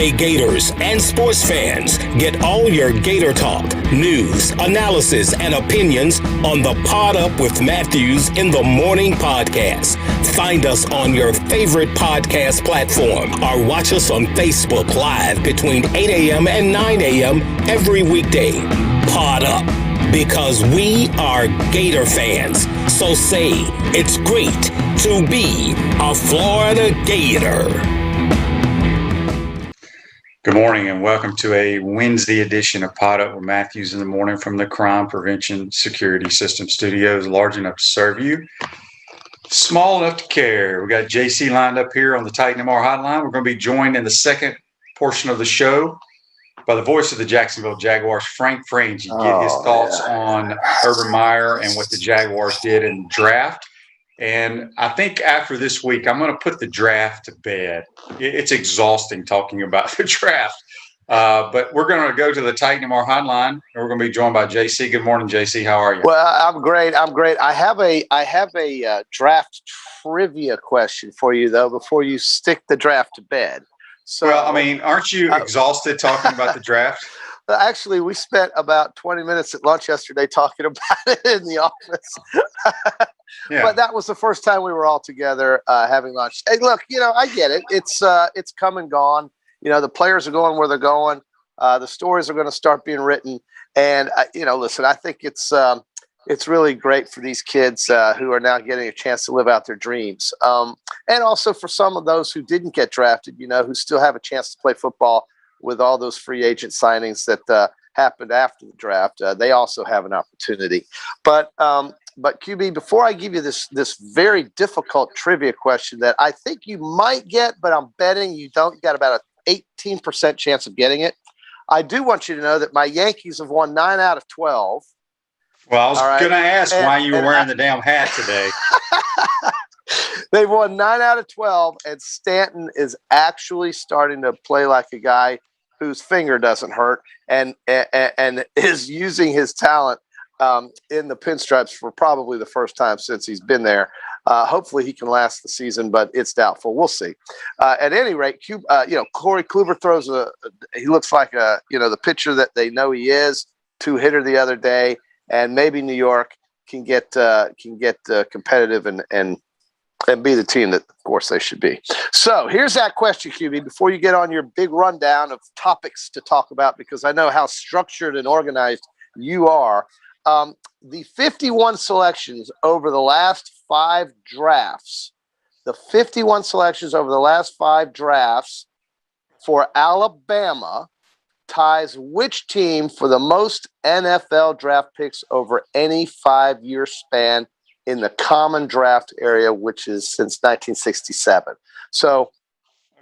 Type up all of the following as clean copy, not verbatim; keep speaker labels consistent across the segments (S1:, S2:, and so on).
S1: Hey Gators and sports fans, get all your Gator talk, news, analysis, and opinions on the Pod Up with Matthews in the Morning podcast. Find us on your favorite podcast platform or watch us on Facebook Live between 8 a.m. and 9 a.m. every weekday. Pod Up, because we are Gator fans. So say it's great to be a Florida Gator.
S2: Good morning and welcome to a Wednesday edition of Pod Up with Matthews in the Morning from the Crime Prevention Security System Studios, large enough to serve you, small enough to care. We got JC lined up here on the Titan MR hotline. We're going to be joined in the second portion of the show by the voice of the Jacksonville Jaguars, Frank Frangie, get his thoughts on Urban Meyer and what the Jaguars did in the draft. And I think after this week, I'm going to put the draft to bed. It's exhausting talking about the draft. But we're going to go to the Titan MR hotline, and we're going to be joined by JC. Good morning, JC. How are you?
S3: Well, I'm great. I have a draft trivia question for you, though, before you stick the draft to bed. So,
S2: well, I mean, aren't you exhausted talking about the draft?
S3: Actually, we spent about 20 minutes at lunch yesterday talking about it in the office. Yeah. But that was the first time we were all together having lunch. Hey, look, I get it. It's come and gone. The players are going where they're going. The stories are going to start being written. And, listen, I think it's really great for these kids who are now getting a chance to live out their dreams. And also for some of those who didn't get drafted, who still have a chance to play football with all those free agent signings that happened after the draft. They also have an opportunity. But QB, before I give you this very difficult trivia question that I think you might get, but I'm betting you don't, you got about an 18% chance of getting it. I do want you to know that my Yankees have won 9 out of 12.
S2: Well, I was going to ask why you were wearing the damn hat today.
S3: They've won 9 out of 12, and Stanton is actually starting to play like a guy whose finger doesn't hurt and is using his talent in the pinstripes for probably the first time since he's been there. Hopefully he can last the season, but it's doubtful. We'll see. At any rate, Corey Kluber he looks like the pitcher that they know he is, 2-hitter the other day, and maybe New York can get competitive and be the team that, of course, they should be. So here's that question, QB, before you get on your big rundown of topics to talk about, because I know how structured and organized you are. The 51 selections over the last 5 drafts, for Alabama ties which team for the most NFL draft picks over any 5-year span in the common draft area, which is since 1967. So,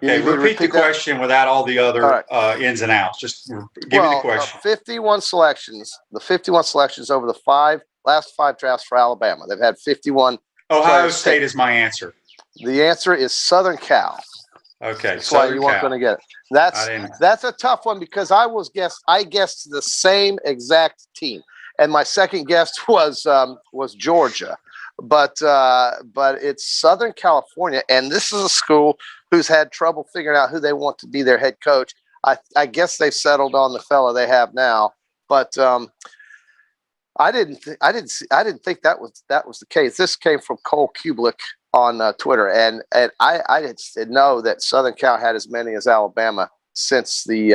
S2: okay, repeat the question without all the other ins and outs. Just give me the question.
S3: 51 selections. The 51 selections over the last 5 drafts for Alabama. They've had 51.
S2: Ohio State is my answer.
S3: The answer is Southern Cal.
S2: Okay,
S3: that's why you weren't going to get it. That's a tough one because I guessed the same exact team, and my second guess was Georgia. But it's Southern California, and this is a school who's had trouble figuring out who they want to be their head coach. I guess they've settled on the fella they have now, but I didn't think that was the case. This came from Cole Kublik on Twitter, and I didn't know that Southern Cal had as many as Alabama since in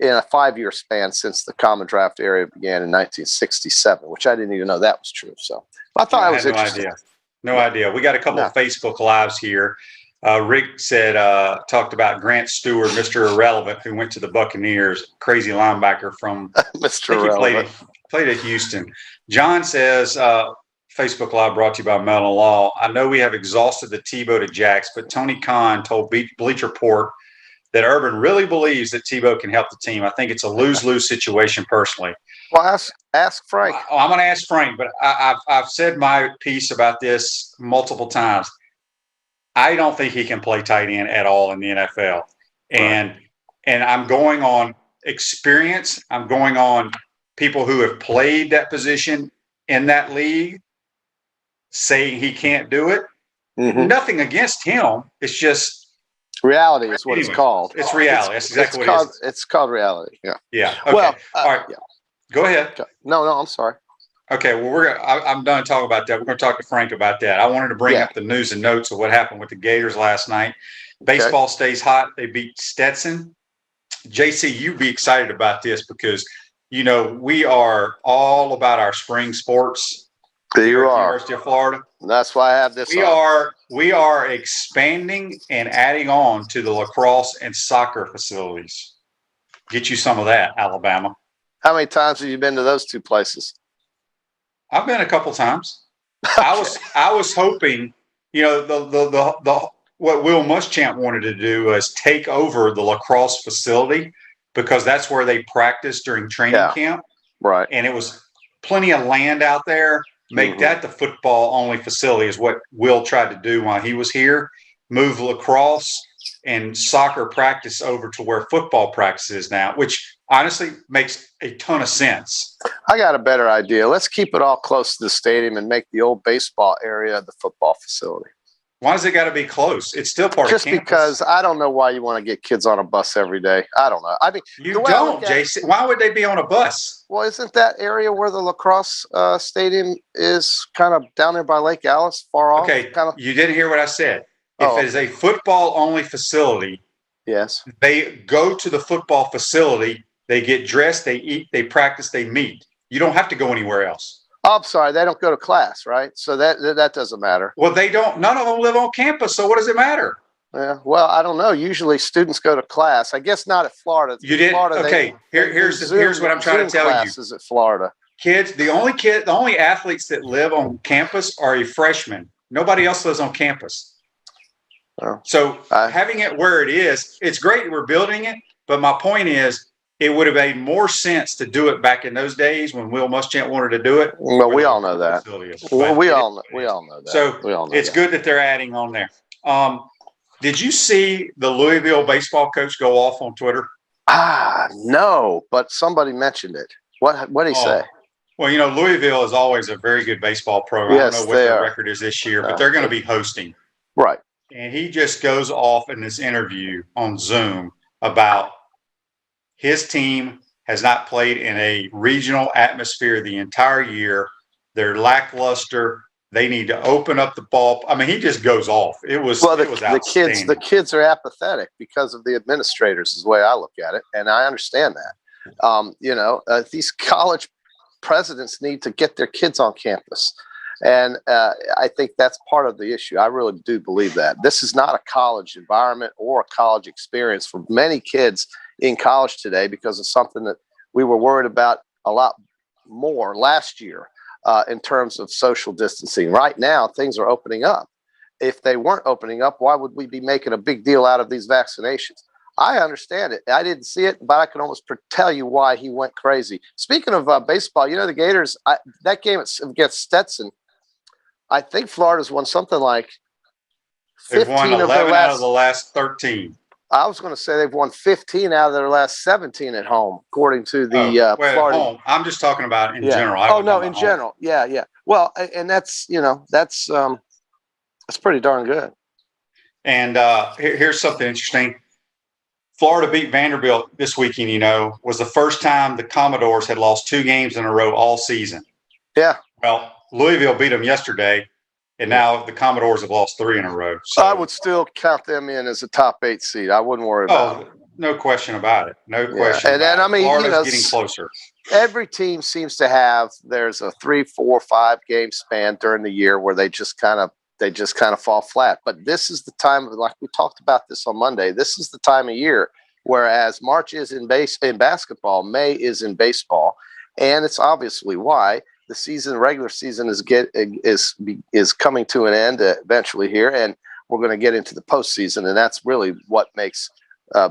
S3: a 5-year span since the common draft area began in 1967, which I didn't even know that was true. So I thought it was interesting.
S2: No idea. We got a couple of Facebook Lives here. Rick said, talked about Grant Stewart, Mr. Irrelevant, who went to the Buccaneers, crazy linebacker from
S3: Mr. Irrelevant.
S2: Played at Houston. John says, Facebook Live brought to you by Mellon Law. I know we have exhausted the Tebow to Jax, but Tony Khan told Bleacher Report that Urban really believes that Tebow can help the team. I think it's a lose-lose situation personally.
S3: Well, ask Frank.
S2: I'm going to ask Frank, but I've said my piece about this multiple times. I don't think he can play tight end at all in the NFL. And I'm going on experience. I'm going on people who have played that position in that league saying he can't do it. Mm-hmm. Nothing against him. It's just
S3: Reality is what it's called.
S2: It's reality. That's exactly what it is.
S3: It's called reality. Yeah.
S2: Yeah. Okay.
S3: Well,
S2: all right.
S3: Yeah.
S2: Go ahead.
S3: No, I'm sorry.
S2: Okay. Well, I'm done talking about that. We're going to talk to Frank about that. I wanted to bring up the news and notes of what happened with the Gators last night. Baseball stays hot. They beat Stetson. JC, you'd be excited about this because, we are all about our spring sports.
S3: You are.
S2: University of Florida.
S3: That's why I have this.
S2: We are expanding and adding on to the lacrosse and soccer facilities. Get you some of that, Alabama.
S3: How many times have you been to those two places?
S2: I've been a couple times. Okay. I was hoping, what Will Muschamp wanted to do was take over the lacrosse facility because that's where they practice during training camp.
S3: Right.
S2: And it was plenty of land out there. Make that the football-only facility is what Will tried to do while he was here. Move lacrosse and soccer practice over to where football practice is now, which honestly makes a ton of sense.
S3: I got a better idea. Let's keep it all close to the stadium and make the old baseball area the football facility.
S2: Why does it got to be close? It's still part of campus.
S3: Just because I don't know why you want to get kids on a bus every day. I don't know. I mean,
S2: you don't, Jason. Why would they be on a bus?
S3: Well, isn't that area where the lacrosse stadium is kind of down there by Lake Alice, far off?
S2: Okay, you didn't hear what I said. If it is a football-only facility,
S3: yes,
S2: they go to the football facility, they get dressed, they eat, they practice, they meet. You don't have to go anywhere else.
S3: Oh, I'm sorry, they don't go to class, right? So that doesn't matter.
S2: Well, they don't. None of them live on campus, so what does it matter?
S3: Yeah, well, I don't know. Usually students go to class. I guess not at Florida.
S2: You didn't? Okay, here's what I'm trying to tell you.
S3: Classes at Florida.
S2: Kids, the only athletes that live on campus are a freshman. Nobody else lives on campus. Oh. So having it where it is, it's great that we're building it, but my point is, it would have made more sense to do it back in those days when Will Muschamp wanted to do it.
S3: Well, we all know that. Well, we all know that.
S2: So it's good that they're adding on there. Did you see the Louisville baseball coach go off on Twitter?
S3: No, but somebody mentioned it. What did he say?
S2: Well, Louisville is always a very good baseball program.
S3: Yes,
S2: I don't know what their record is this year, but they're going to be hosting.
S3: Right.
S2: And he just goes off in this interview on Zoom about his team has not played in a regional atmosphere the entire year. They're lackluster. They need to open up the ball. I mean, he just goes off. It was outstanding.
S3: The kids are apathetic because of the administrators, is the way I look at it, and I understand that. These college presidents need to get their kids on campus, and I think that's part of the issue. I really do believe that this is not a college environment or a college experience for many kids in college today because of something that we were worried about a lot more last year in terms of social distancing. Right now, things are opening up. If they weren't opening up, why would we be making a big deal out of these vaccinations? I understand it. I didn't see it, but I can almost tell you why he went crazy. Speaking of baseball, the Gators, that game against Stetson, I think Florida's won something like 15
S2: They've won 11 out of the last 13.
S3: I was going to say they've won 15 out of their last 17 at home, according to the Florida.
S2: Home. I'm just talking about in general.
S3: In general. Yeah. Well, and that's pretty darn good.
S2: And here's something interesting. Florida beat Vanderbilt this weekend, was the first time the Commodores had lost 2 games in a row all season.
S3: Yeah.
S2: Well, Louisville beat them yesterday. And now the Commodores have lost 3 in a row. So
S3: I would still count them in as a top 8 seed. I wouldn't worry about it.
S2: No question about it. No question.
S3: And then, I mean,
S2: Florida's getting closer.
S3: Every team seems to have, there's a 3, 4, 5 game span during the year where they just kind of fall flat. But this is the time, like we talked about this on Monday, this is the time of year, whereas March is in basketball, May is in baseball. And it's obviously why. The regular season is coming to an end eventually here, and we're going to get into the postseason, and that's really what makes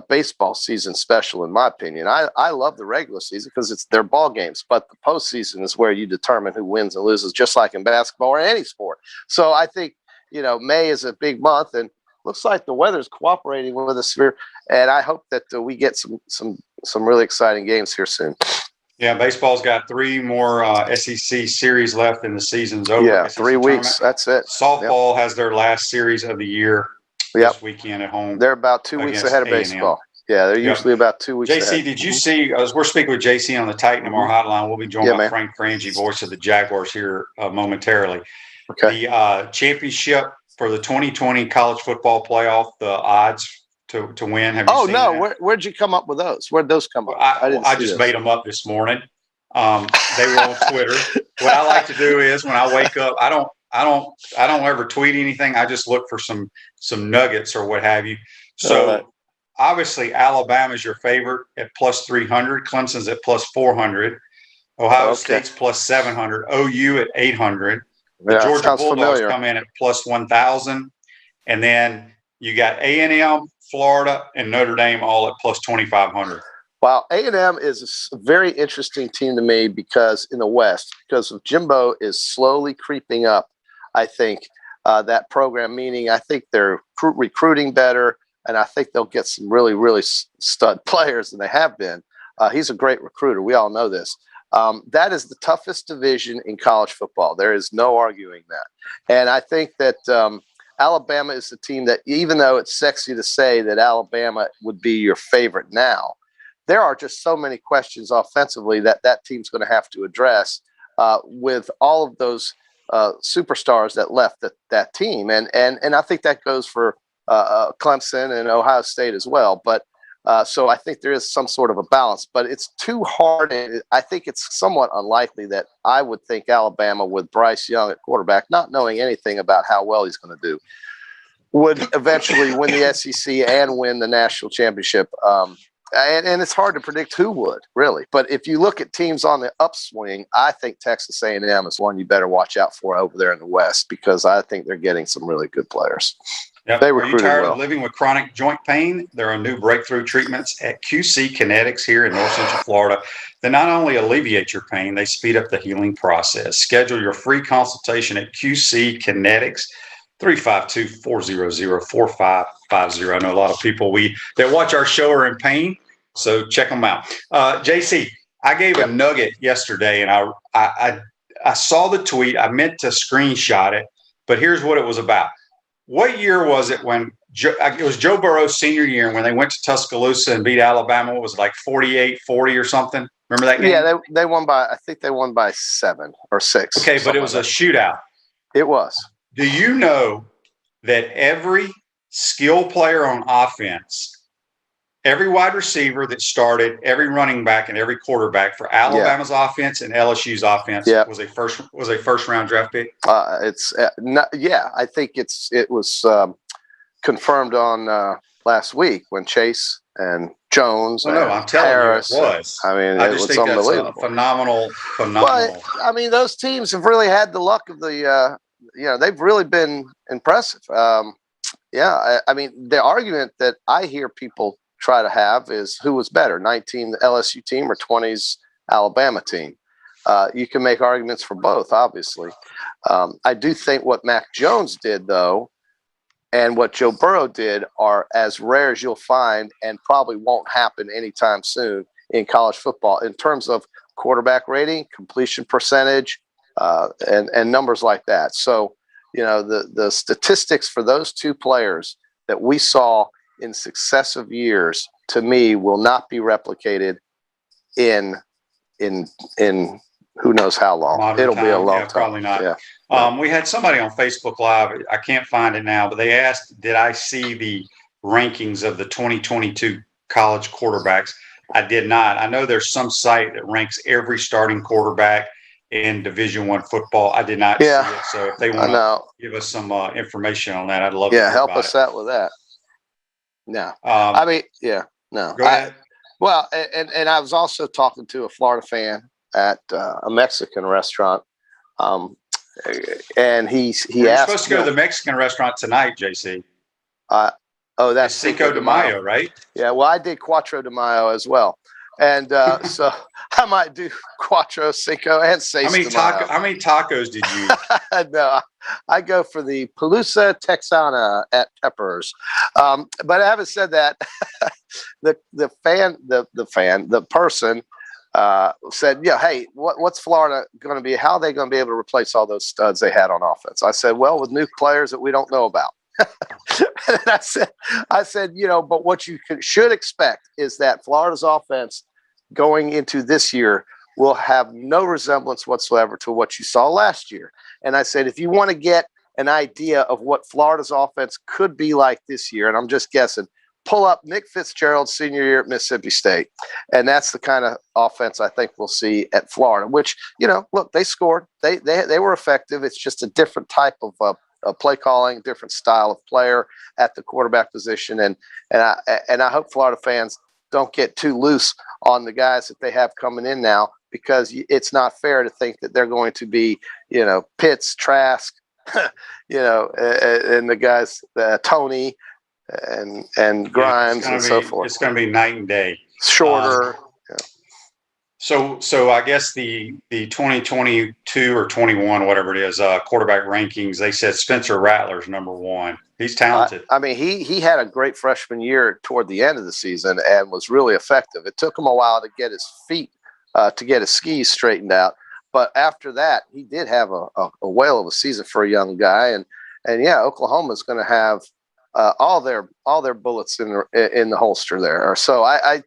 S3: baseball season special, in my opinion. I love the regular season because it's their ball games, but the postseason is where you determine who wins and loses, just like in basketball or any sport. So I think May is a big month, and looks like the weather's cooperating with us here, and I hope that we get some really exciting games here soon.
S2: Yeah, baseball's got 3 more SEC series left and the season's over.
S3: Yeah, 3 weeks. That's it.
S2: Softball has their last series of the year this weekend at home.
S3: They're about 2 weeks ahead of baseball. Yeah, they're usually about 2 weeks ahead.
S2: JC, did you see, as we're speaking with JC on the Titan tomorrow hotline, we'll be joined by Frank Frangie, voice of the Jaguars, here momentarily.
S3: Okay.
S2: The championship for the 2020 college football playoff, the odds to win. Have you seen that?
S3: Where'd you come up with those? Where'd those come up?
S2: I just made them up this morning. They were on Twitter. What I like to do is when I wake up, I don't ever tweet anything. I just look for some nuggets or what have you. So obviously Alabama's your favorite at plus 300. Clemson's at plus 400. Ohio State's plus 700. OU at 800. The Georgia Bulldogs come in at plus 1,000. And then you got A&M, Florida, and Notre Dame all at plus 2,500.
S3: Wow, A&M is a very interesting team to me because in the West, because of Jimbo is slowly creeping up, I think, that program, meaning I think they're recruiting better, and I think they'll get some really, really stud players than they have been. He's a great recruiter. We all know this. That is the toughest division in college football. There is no arguing that. And I think that Alabama is the team that, even though it's sexy to say that Alabama would be your favorite now, there are just so many questions offensively that team's going to have to address with all of those superstars that left that team. And I think that goes for Clemson and Ohio State as well. But so I think there is some sort of a balance, but it's too hard. I think it's somewhat unlikely that I would think Alabama with Bryce Young at quarterback, not knowing anything about how well he's going to do, would eventually win the SEC and win the national championship. And it's hard to predict who would, really. But if you look at teams on the upswing, I think Texas A&M is one you better watch out for over there in the West, because I think they're getting some really good players.
S2: Yep. Are you tired of living with chronic joint pain? There are new breakthrough treatments at QC Kinetics here in North Central Florida that not only alleviate your pain, they speed up the healing process. Schedule your free consultation at QC Kinetics, 352-400-4550. I know a lot of people that watch our show are in pain, so check them out. JC, I gave a nugget yesterday, and I saw the tweet. I meant to screenshot it, but here's what it was about. What year was it when it was Joe Burrow's senior year, and when they went to Tuscaloosa and beat Alabama? What was it, like 48-40 or something? Remember that game?
S3: Yeah, they won by, I think they won by 7 or 6.
S2: Okay, but it was a shootout.
S3: It was.
S2: Do you know that every skill player on offense, every wide receiver that started, every running back, and every quarterback for Alabama's offense and LSU's offense was a first round draft pick?
S3: I think it was confirmed on last week when Chase and Jones and
S2: I'm telling
S3: Harris.
S2: You it was.
S3: I mean,
S2: I
S3: it
S2: just
S3: was
S2: think
S3: unbelievable.
S2: That's a phenomenal.
S3: But I mean, those teams have really had the luck of the. They've really been impressive. I mean, the argument that I hear people try to have is who was better, 19 LSU team or 20s Alabama team. You can make arguments for both, obviously. I do think what Mac Jones did, though, and what Joe Burrow did are as rare as you'll find, and probably won't happen anytime soon in college football in terms of quarterback rating, completion percentage, and numbers like that. So, the statistics for those two players that we saw in successive years, to me, will not be replicated in who knows how long. It'll be a long time.
S2: Probably not.
S3: Yeah.
S2: We had somebody on Facebook Live. I can't find it now, but they asked, did I see the rankings of the 2022 college quarterbacks? I did not. I know there's some site that ranks every starting quarterback in Division I football. I did not see it. So if they want to give us some information on that, I'd love to hear
S3: help
S2: about
S3: us out with that. No. No.
S2: Go ahead.
S3: And I was also talking to a Florida fan at a Mexican restaurant. And he asked.
S2: You're supposed to go to the Mexican restaurant tonight, JC.
S3: That's
S2: Cinco de Mayo, right?
S3: Yeah, well, I did Cuatro de Mayo as well. And so I might do Cuatro, Cinco, and Seis de Mayo.
S2: How many tacos did you eat?
S3: No, I go for the Pelusa Texana at Peppers. But having said that, the person said, hey, what's Florida going to be? How are they going to be able to replace all those studs they had on offense? I said, well, with new players that we don't know about. And I said, but what you should expect is that Florida's offense going into this year will have no resemblance whatsoever to what you saw last year. And I said, if you want to get an idea of what Florida's offense could be like this year, and I'm just guessing, pull up Nick Fitzgerald's senior year at Mississippi State. And that's the kind of offense I think we'll see at Florida, which, look, they scored. They were effective. It's just a different type of play calling, different style of player at the quarterback position. And I hope Florida fans don't get too loose on the guys that they have coming in now, because it's not fair to think that they're going to be, Pitts, Trask, and the guys, Tony and Grimes and so forth.
S2: It's going to be night and day.
S3: Shorter.
S2: So I guess the 2022 or 21, whatever it is, quarterback rankings, they said Spencer Rattler's number one. He's talented.
S3: He had a great freshman year toward the end of the season and was really effective. It took him a while to get his feet, to get his skis straightened out. But after that, he did have a whale of a season for a young guy. And Oklahoma's going to have all their bullets in the holster there. So I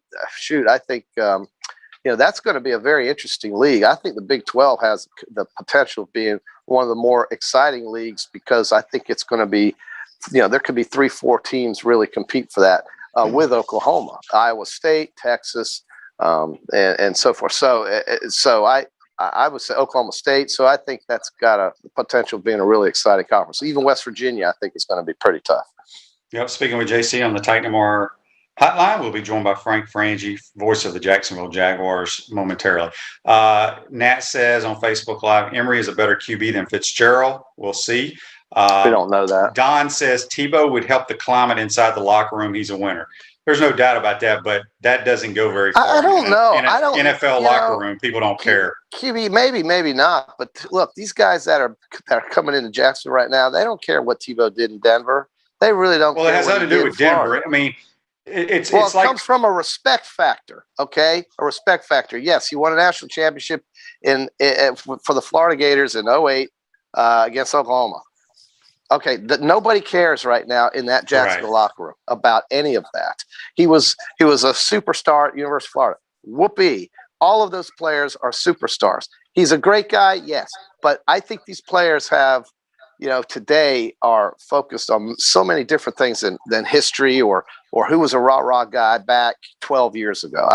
S3: think that's going to be a very interesting league. I think the Big 12 has the potential of being one of the more exciting leagues, because I think it's going to be, there could be 3-4 teams really compete for that with Oklahoma, Iowa State, Texas, and so forth. So I would say Oklahoma State. So I think that's got a potential of being a really exciting conference. Even West Virginia, I think, is going to be pretty tough.
S2: Yep. Speaking with JC on the Titan MR hotline, we'll be joined by Frank Frangie, voice of the Jacksonville Jaguars, momentarily. Nat says on Facebook Live, Emory is a better QB than Fitzgerald. We'll see.
S3: We don't know that.
S2: Don says Tebow would help the climate inside the locker room. He's a winner. There's no doubt about that, but that doesn't go very far.
S3: I don't know.
S2: In an NFL locker room, people don't care.
S3: QB, maybe not. But look, these guys that are coming into Jacksonville right now, they don't care what Tebow did in Denver. They really don't care.
S2: Well, it has nothing to do with Denver. I mean, it
S3: comes from a respect factor, okay? A respect factor. Yes, he won a national championship for the Florida Gators in 2008 against Oklahoma. Okay, nobody cares right now in that Jacksonville locker room about any of that. He was a superstar at University of Florida. Whoopee. All of those players are superstars. He's a great guy, yes. But I think these players have, today are focused on so many different things than history or who was a rah-rah guy back 12 years ago.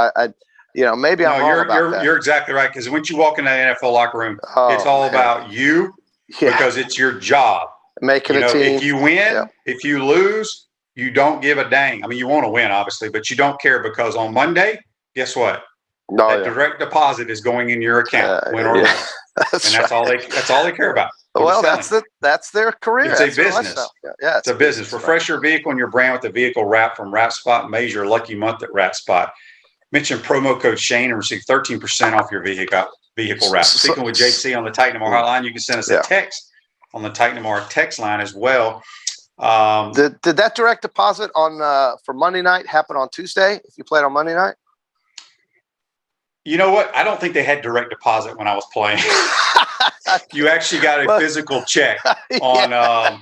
S3: Maybe I'm wrong about that.
S2: You're exactly right, because once you walk in that NFL locker room, it's all about you because it's your job.
S3: Making a team.
S2: If you win, if you lose, you don't give a dang. I mean, you want to win, obviously, but you don't care, because on Monday, guess what? Direct deposit is going in your account, win or lose. That's all they care about.
S3: Well, that's their career.
S2: It's a business. It's a business. Refresh your vehicle and your brand with the vehicle wrap from Wrap Spot. Measure lucky month at Wrap Spot. Mention promo code Shane and receive 13% off your vehicle wrap. Speaking with JC on the Titan MR hotline, you can send us a text on the Titan MR text line as well.
S3: Did that direct deposit for Monday night happen on Tuesday if you played on Monday night?
S2: You know what? I don't think they had direct deposit when I was playing. You actually got a physical check on.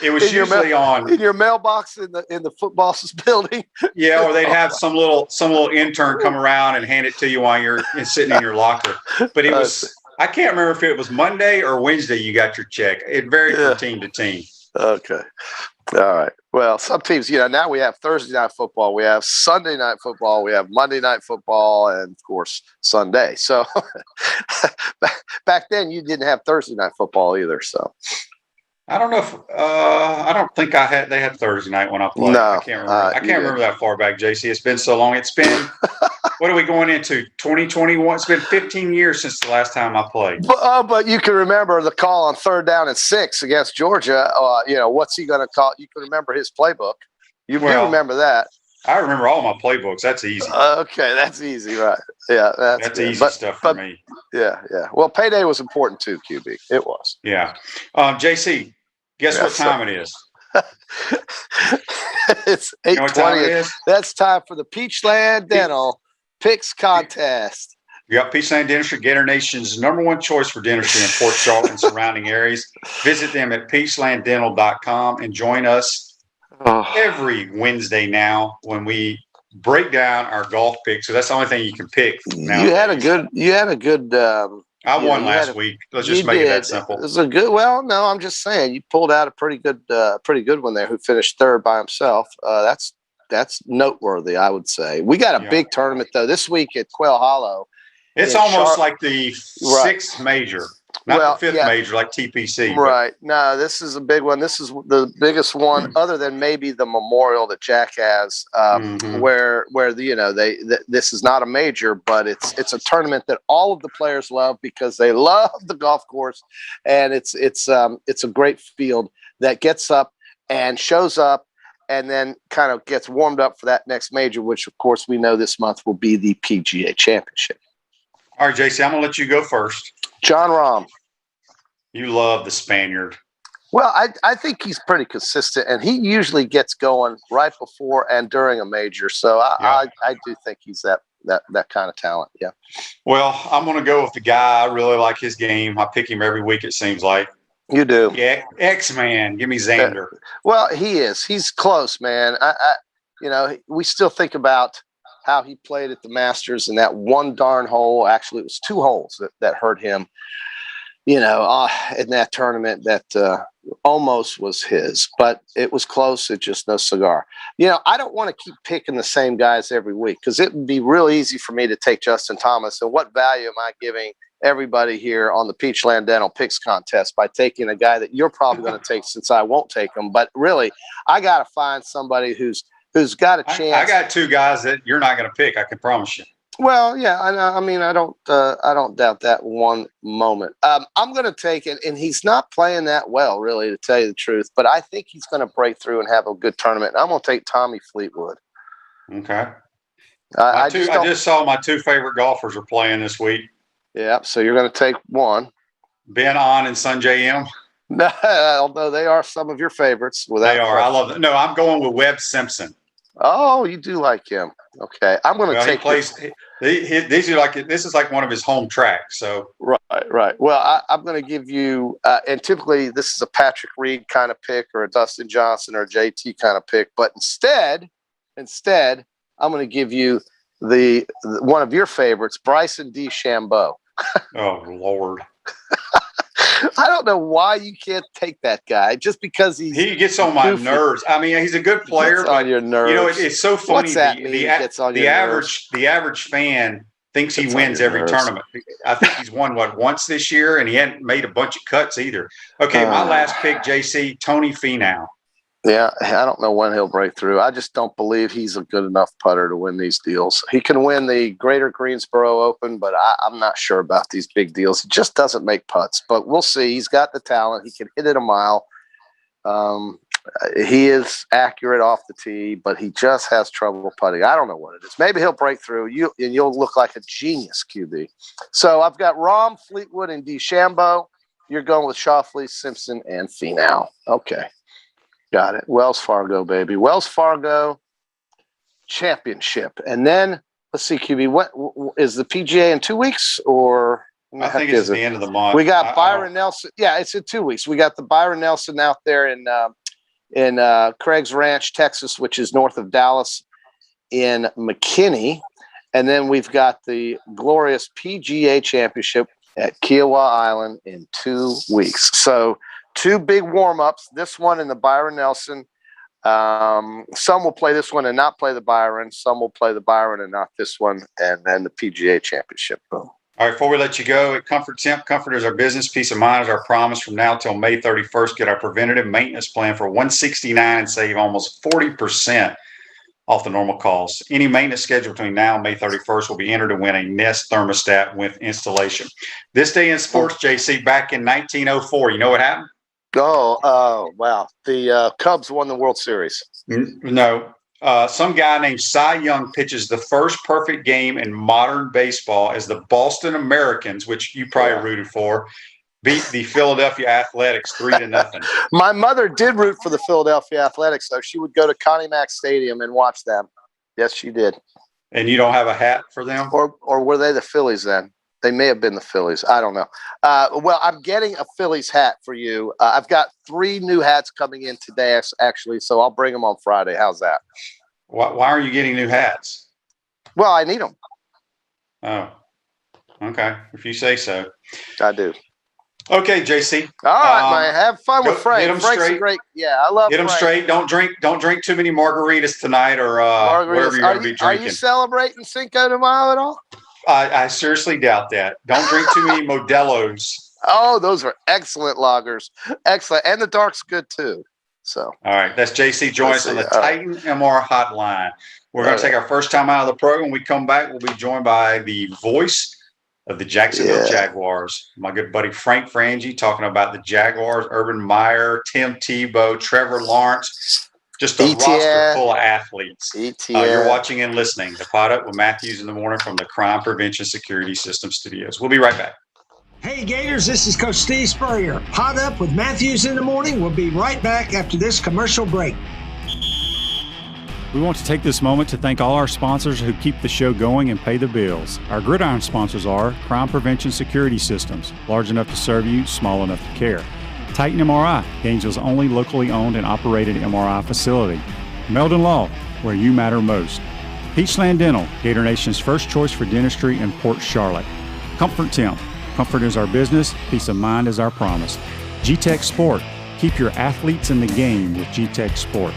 S2: It was usually on
S3: in your mailbox in the football building.
S2: Yeah, or they'd have some little intern come around and hand it to you while you're sitting in your locker. But it was. I can't remember if it was Monday or Wednesday you got your check. It varied from team to team.
S3: Okay. All right. Well, some teams, now we have Thursday night football, we have Sunday night football, we have Monday night football, and of course Sunday. So back then you didn't have Thursday night football either. So
S2: I don't know if I don't think they had Thursday night when I played.
S3: No,
S2: I can't remember. I can't remember that far back, JC. It's been so long. It's been what are we going into? 2021. It's been 15 years since the last time I played.
S3: But you can remember the call on 3rd down and 6 against Georgia. What's he going to call? You can remember his playbook. You remember that.
S2: I remember all my playbooks. That's easy.
S3: Okay, that's easy, right? Yeah, that's
S2: easy stuff for me.
S3: Yeah. Well, payday was important too, QB. It was.
S2: Yeah. JC, guess what time it is?
S3: It's 8:20. That's time for the Peachland Dental Picks Contest.
S2: You got Peachland Dentistry, Gator Nation's #1 choice for dentistry in Port Charlotte and surrounding areas. Visit them at peachlanddental.com and join us every Wednesday now when we break down our golf picks. So that's the only thing you can pick now.
S3: You had a good.
S2: I won last week. Let's just make it that simple.
S3: It was a good. Well, no, I'm just saying you pulled out a pretty good one there. Who finished third by himself? That's noteworthy, I would say. We got a big tournament though this week at Quail Hollow.
S2: It's almost like the sixth major, not the fifth major like TPC.
S3: Right. No, this is a big one. This is the biggest one, other than maybe the Memorial that Jack has, where this is not a major, but it's a tournament that all of the players love because they love the golf course, and it's a great field that gets up and shows up. And then kind of gets warmed up for that next major, which, of course, we know this month will be the PGA Championship.
S2: All right, JC, I'm going to let you go first.
S3: John Rahm.
S2: You love the Spaniard.
S3: Well, I think he's pretty consistent, and he usually gets going right before and during a major. So I do think he's that kind of talent, yeah.
S2: Well, I'm going to go with the guy. I really like his game. I pick him every week, it seems like.
S3: You do.
S2: Yeah, X-Man. Give me Xander.
S3: Well, he is. He's close, man. We still think about how he played at the Masters in that one darn hole. Actually, it was 2 holes that hurt him, in that tournament that almost was his. But it was close. It just no cigar. I don't want to keep picking the same guys every week because it would be real easy for me to take Justin Thomas. And what value am I giving everybody here on the Peachland Dental Picks Contest by taking a guy that you're probably going to take since I won't take him? But really, I got to find somebody who's got a chance.
S2: I got 2 guys that you're not going to pick. I can promise you.
S3: Well, yeah, I mean, I don't doubt that one moment. I'm going to take it, and he's not playing that well, really, to tell you the truth. But I think he's going to break through and have a good tournament. I'm going to take Tommy Fleetwood.
S2: Okay. I just saw my 2 favorite golfers are playing this week.
S3: Yeah, so you're going to take one.
S2: Ben On and Sunjay M.
S3: No, although they are some of your favorites.
S2: They are. I love them. No, I'm going with Webb Simpson.
S3: Oh, you do like him. Okay, I'm going to take.
S2: He plays. These are like this is like one of his home tracks. So
S3: right. Well, I'm going to give you, and typically this is a Patrick Reed kind of pick or a Dustin Johnson or a JT kind of pick, but instead, I'm going to give you the one of your favorites, Bryson DeChambeau.
S2: Oh Lord.
S3: I don't know why you can't take that guy just because he
S2: gets on my nerves. I mean, he's a good player,
S3: but on your nerves.
S2: It's so funny.
S3: What's that mean?
S2: The average fan thinks he wins every tournament. I think he's won once this year, and he hadn't made a bunch of cuts either. Okay, my last pick, JC, Tony Fenow.
S3: Yeah, I don't know when he'll break through. I just don't believe he's a good enough putter to win these deals. He can win the Greater Greensboro Open, but I'm not sure about these big deals. He just doesn't make putts, but we'll see. He's got the talent. He can hit it a mile. He is accurate off the tee, but he just has trouble putting. I don't know what it is. Maybe he'll break through. You'll look like a genius, QB. So I've got Rahm, Fleetwood, and DeChambeau. You're going with Schauffele, Simpson, and Finau. Okay. Got it. Wells Fargo, baby. Wells Fargo Championship. And then, let's see, QB, what is the PGA in 2 weeks or?
S2: I think it's the end of the month.
S3: We got Byron Nelson. Yeah, it's in 2 weeks. We got the Byron Nelson out there in Craig's Ranch, Texas, which is north of Dallas in McKinney. And then we've got the glorious PGA Championship at Kiowa Island in 2 weeks. So 2 big warm-ups, this one and the Byron Nelson. Some will play this one and not play the Byron. Some will play the Byron and not this one. And then the PGA Championship. Boom.
S2: All right, before we let you go, at Comfort Temp, comfort is our business. Peace of mind is our promise. From now till May 31st, get our preventative maintenance plan for $169 and save almost 40% off the normal cost. Any maintenance schedule between now and May 31st will be entered to win a Nest thermostat with installation. This day in sports, JC, back in 1904, you know what happened?
S3: Oh, wow. The Cubs won the World Series.
S2: No. Some guy named Cy Young pitches the first perfect game in modern baseball as the Boston Americans, which you probably rooted for, beat the Philadelphia Athletics 3-0.
S3: My mother did root for the Philadelphia Athletics, though. She would go to Connie Mack Stadium and watch them. Yes, she did.
S2: And you don't have a hat for them?
S3: Or were they the Phillies then? They may have been the Phillies. I don't know. Well, I'm getting a Phillies hat for you. I've got 3 new hats coming in today, actually, so I'll bring them on Friday. How's that?
S2: Why are you getting new hats?
S3: Well, I need them.
S2: Oh, okay. If you say so.
S3: I do.
S2: Okay, JC.
S3: All right, man. Have fun with Frank.
S2: Hit them
S3: Frank's
S2: straight.
S3: great. Yeah, I love.
S2: Hit them straight. Don't drink too many margaritas tonight, or whatever you're going to be drinking.
S3: Are you celebrating Cinco de Mayo at all?
S2: I seriously doubt that. Don't drink too many Modelos.
S3: Oh, those are excellent lagers. Excellent, and the dark's good too. So.
S2: All right, that's JC. Join us on the Titan MR hotline. We're going to take our first time out of the program. When we come back, we'll be joined by the voice of the Jacksonville Jaguars, my good buddy Frank Frangie, talking about the Jaguars, Urban Meyer, Tim Tebow, Trevor Lawrence, just a roster full of athletes. You're watching and listening to Pod Up with Matthews in the Morning from the Crime Prevention Security System Studios. We'll be right back.
S4: Hey Gators, this is Coach Steve Spurrier. Pod Up with Matthews in the Morning. We'll be right back after this commercial break.
S5: We want to take this moment to thank all our sponsors who keep the show going and pay the bills. Our gridiron sponsors are Crime Prevention Security Systems, large enough to serve you, small enough to care. Titan MRI, Gainesville's only locally owned and operated MRI facility. Meldon Law, where you matter most. Peachland Dental, Gator Nation's first choice for dentistry in Port Charlotte. Comfort Temp, comfort is our business, peace of mind is our promise. G-Tech Sport, keep your athletes in the game with G-Tech Sport.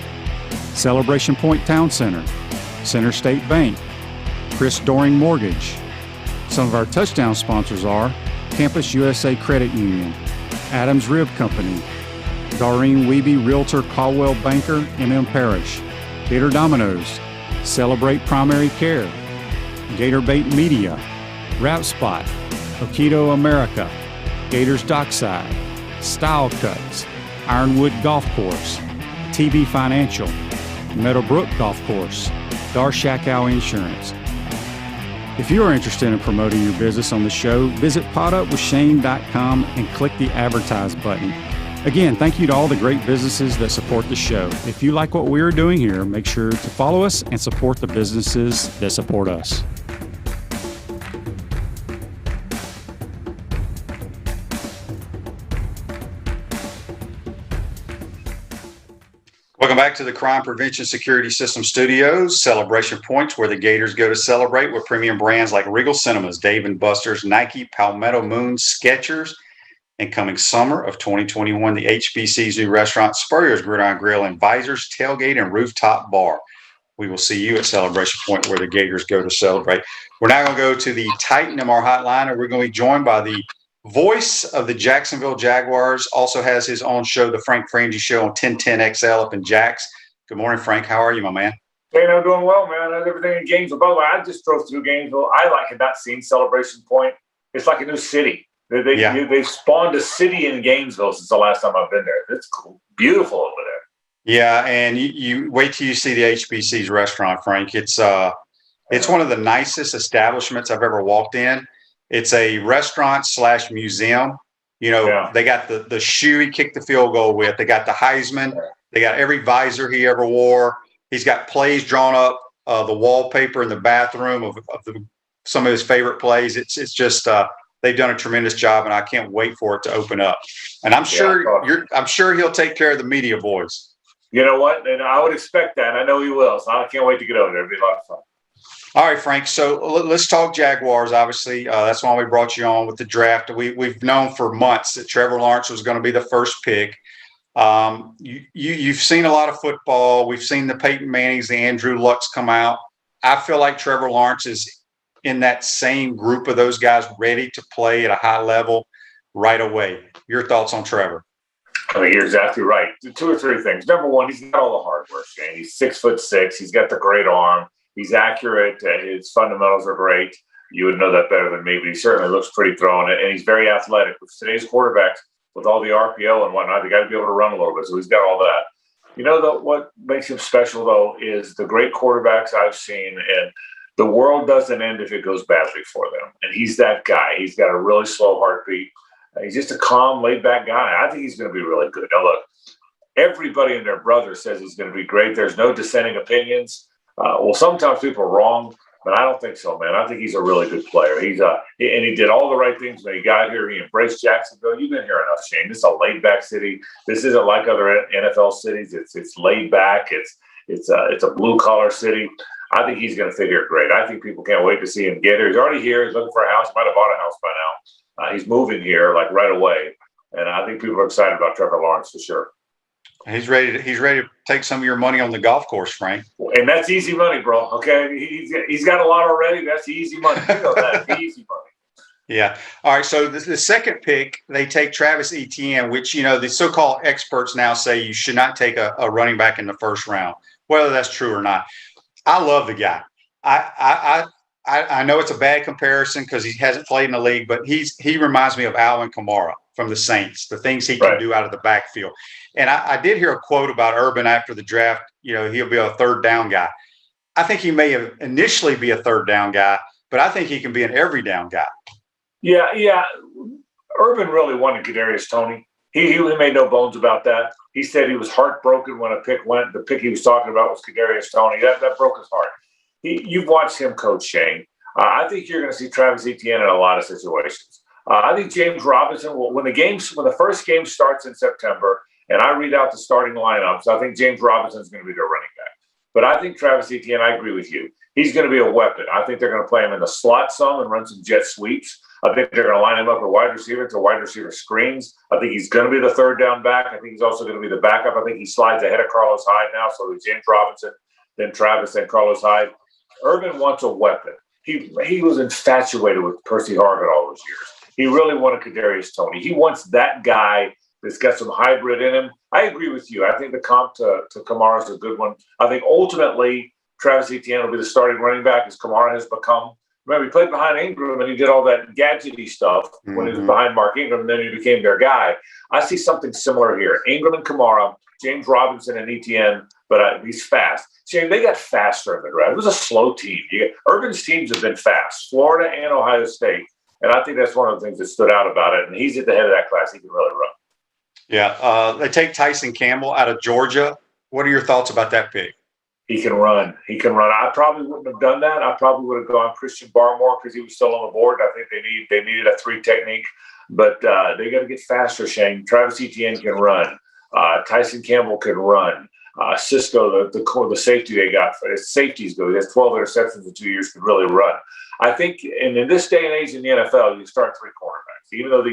S5: Celebration Point Town Center, Center State Bank, Chris Doring Mortgage. Some of our touchdown sponsors are Campus USA Credit Union, Adams Rib Company, Doreen Wiebe Realtor Caldwell Banker, M.M. Parish, Gator Dominoes, Celebrate Primary Care, Gator Bait Media, Route Spot, Okido America, Gators Dockside, Style Cuts, Ironwood Golf Course, TV Financial, Meadowbrook Golf Course, Darshakow Insurance. If you are interested in promoting your business on the show, visit podupwithshane.com and click the Advertise button. Again, thank you to all the great businesses that support the show. If you like what we are doing here, make sure to follow us and support the businesses that support us.
S2: Welcome back to the Crime Prevention Security System Studios, Celebration Points, where the Gators go to celebrate with premium brands like Regal Cinemas, Dave & Buster's, Nike, Palmetto Moon, Skechers, and coming summer of 2021, the HBC's new restaurant, Spurrier's Gridiron Grill, and Visors, Tailgate, and Rooftop Bar. We will see you at Celebration Point, where the Gators go to celebrate. We're now going to go to the Titan MR hotline, and we're going to be joined by the voice of the Jacksonville Jaguars, also has his own show, the Frank Frangie Show on 1010XL up in Jacks. Good morning, Frank. How are you, my man?
S6: Hey, I'm doing well, man. How's everything in Gainesville? By the way, I just drove through Gainesville. I like it, not seeing Celebration Point. It's like a new city. They've spawned a city in Gainesville since the last time I've been there. It's cool. Beautiful over there.
S2: Yeah, and you wait till you see the HBC's restaurant, Frank. It's one of the nicest establishments I've ever walked in. It's a restaurant / museum. You know, They got the shoe he kicked the field goal with. They got the Heisman. They got every visor he ever wore. He's got plays drawn up, the wallpaper in the bathroom of some of his favorite plays. It's just they've done a tremendous job, and I can't wait for it to open up. And I'm sure he'll take care of the media boys.
S6: You know what? And I would expect that. I know he will. So I can't wait to get over there. It'll be a lot of fun.
S2: All right, Frank. So let's talk Jaguars. Obviously, that's why we brought you on with the draft. We've known for months that Trevor Lawrence was going to be the first pick. You've seen a lot of football. We've seen the Peyton Mannings, the Andrew Lucks come out. I feel like Trevor Lawrence is in that same group of those guys ready to play at a high level right away. Your thoughts on Trevor?
S6: I mean, you're exactly right. 2 or 3 things. Number one, he's got all the hardware, Shane. He's 6'6". He's got the great arm. He's accurate. His fundamentals are great. You would know that better than me, but he certainly looks pretty thrown. And he's very athletic. With today's quarterbacks, with all the RPO and whatnot, they got to be able to run a little bit. So he's got all that. You know, what makes him special, though, is the great quarterbacks I've seen. And the world doesn't end if it goes badly for them. And he's that guy. He's got a really slow heartbeat. He's just a calm, laid-back guy. I think he's going to be really good. Now, look, everybody and their brother says he's going to be great. There's no dissenting opinions. Well, sometimes people are wrong. But I don't think so, man. I think he's a really good player. And he did all the right things when he got here. He embraced Jacksonville. You've been here enough, Shane. This is a laid back city. This isn't like other NFL cities. It's laid back. It's a blue collar city. I think he's going to fit here great. I think people can't wait to see him get here. He's already here. He's looking for a house. He might have bought a house by now. He's moving here like right away. And I think people are excited about Trevor Lawrence for sure.
S2: He's ready to take some of your money on the golf course, Frank.
S6: And that's easy money, bro. Okay, he's got a lot already. That's easy money. You know that. Easy money.
S2: Yeah. All right. So the second pick, they take Travis Etienne, which the so-called experts now say you should not take a running back in the first round. Whether that's true or not, I love the guy. I know it's a bad comparison because he hasn't played in the league, but he reminds me of Alvin Kamara from the Saints. The things he can do out of the backfield. And I did hear a quote about Urban after the draft. He'll be a third down guy. I think he may initially be a third down guy, but I think he can be an every down guy.
S6: Yeah. Urban really wanted Kadarius Toney. He made no bones about that. He said he was heartbroken when a pick went. The pick he was talking about was Kadarius Toney. That broke his heart. You've watched him coach, Shane. I think you're going to see Travis Etienne in a lot of situations. I think James Robinson, when the first game starts in September, and I read out the starting lineups, I think James Robinson is going to be their running back. But I think Travis Etienne, I agree with you. He's going to be a weapon. I think they're going to play him in the slot some and run some jet sweeps. I think they're going to line him up at wide receiver to wide receiver screens. I think he's going to be the third down back. I think he's also going to be the backup. I think he slides ahead of Carlos Hyde now. So it's James Robinson, then Travis, then Carlos Hyde. Urban wants a weapon. He was infatuated with Percy Harvin all those years. He really wanted Kadarius Toney. He wants that guy that's got some hybrid in him. I agree with you. I think the comp to Kamara is a good one. I think ultimately Travis Etienne will be the starting running back as Kamara has become. Remember, he played behind Ingram and he did all that gadgety stuff when he was behind Mark Ingram, and then he became their guy. I see something similar here. Ingram and Kamara, James Robinson and Etienne, but he's fast. Shane, they got faster in the draft. It was a slow team. Urban's teams have been fast, Florida and Ohio State. And I think that's one of the things that stood out about it. And he's at the head of that class. He can really run.
S2: Yeah. They take Tyson Campbell out of Georgia. What are your thoughts about that pick?
S6: He can run. I probably wouldn't have done that. I probably would have gone Christian Barmore because he was still on the board. I think they needed a 3 technique. But they got to get faster, Shane. Travis Etienne can run. Tyson Campbell can run. Cisco, the safety they got, his safeties go. He has 12 interceptions in 2 years, can really run. I think, and in this day and age in the NFL, you start 3 cornerbacks. Even though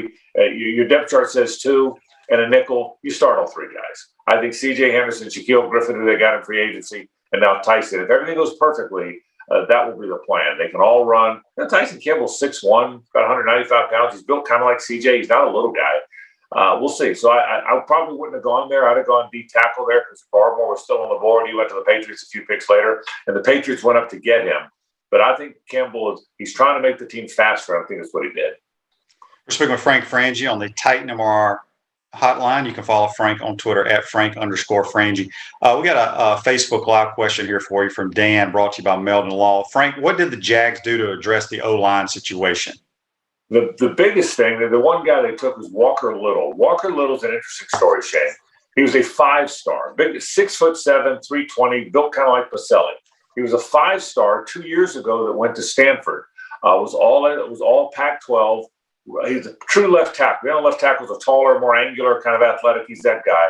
S6: your depth chart says 2 and a nickel, you start all 3 guys. I think C.J. Henderson, Shaquille Griffin, who they got in free agency, and now Tyson. If everything goes perfectly, that will be the plan. They can all run. Tyson Campbell's 6'1", got 195 pounds. He's built kind of like C.J. He's not a little guy. We'll see. So I probably wouldn't have gone there. I'd have gone deep tackle there because Barmore was still on the board. He went to the Patriots a few picks later, and the Patriots went up to get him. But I think Campbell he's trying to make the team faster. I think that's what he did.
S2: We're speaking with Frank Frangie on the Titan MR hotline. You can follow Frank on Twitter at Frank_Frangie. We got a Facebook Live question here for you from Dan, brought to you by Meldon Law. Frank, what did the Jags do to address the O-line situation?
S6: The biggest thing, the one guy they took was Walker Little. Walker Little's an interesting story, Shane. He was a 5-star, big, 6'7", 320, built kind of like Baselli. He was a 5-star 2 years ago that went to Stanford. It was all Pac-12. He's a true left tackle. The other left tackle was a taller, more angular, kind of athletic. He's that guy.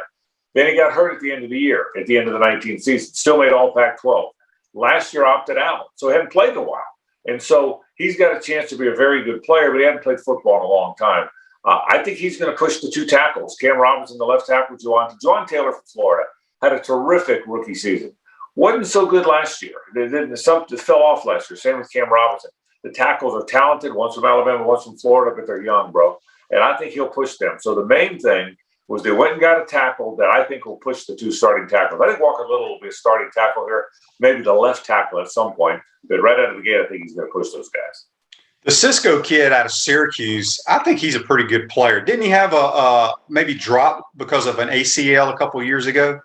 S6: Then he got hurt at the end of the year, at the end of the 19th season. Still made all Pac-12. Last year opted out, so he hadn't played in a while. And so he's got a chance to be a very good player, but he hadn't played football in a long time. I think he's going to push the 2 tackles. Cam Robinson, the left tackle, John Taylor from Florida, had a terrific rookie season. Wasn't so good last year. Something fell off last year. Same with Cam Robinson. The tackles are talented. One's from Alabama, one's from Florida, but they're young, bro. And I think he'll push them. So the main thing was they went and got a tackle that I think will push the 2 starting tackles. I think Walker Little will be a starting tackle here, maybe the left tackle at some point. But right out of the gate, I think he's going to push those guys.
S2: The Cisco kid out of Syracuse, I think he's a pretty good player. Didn't he have a maybe drop because of an ACL a couple of years ago?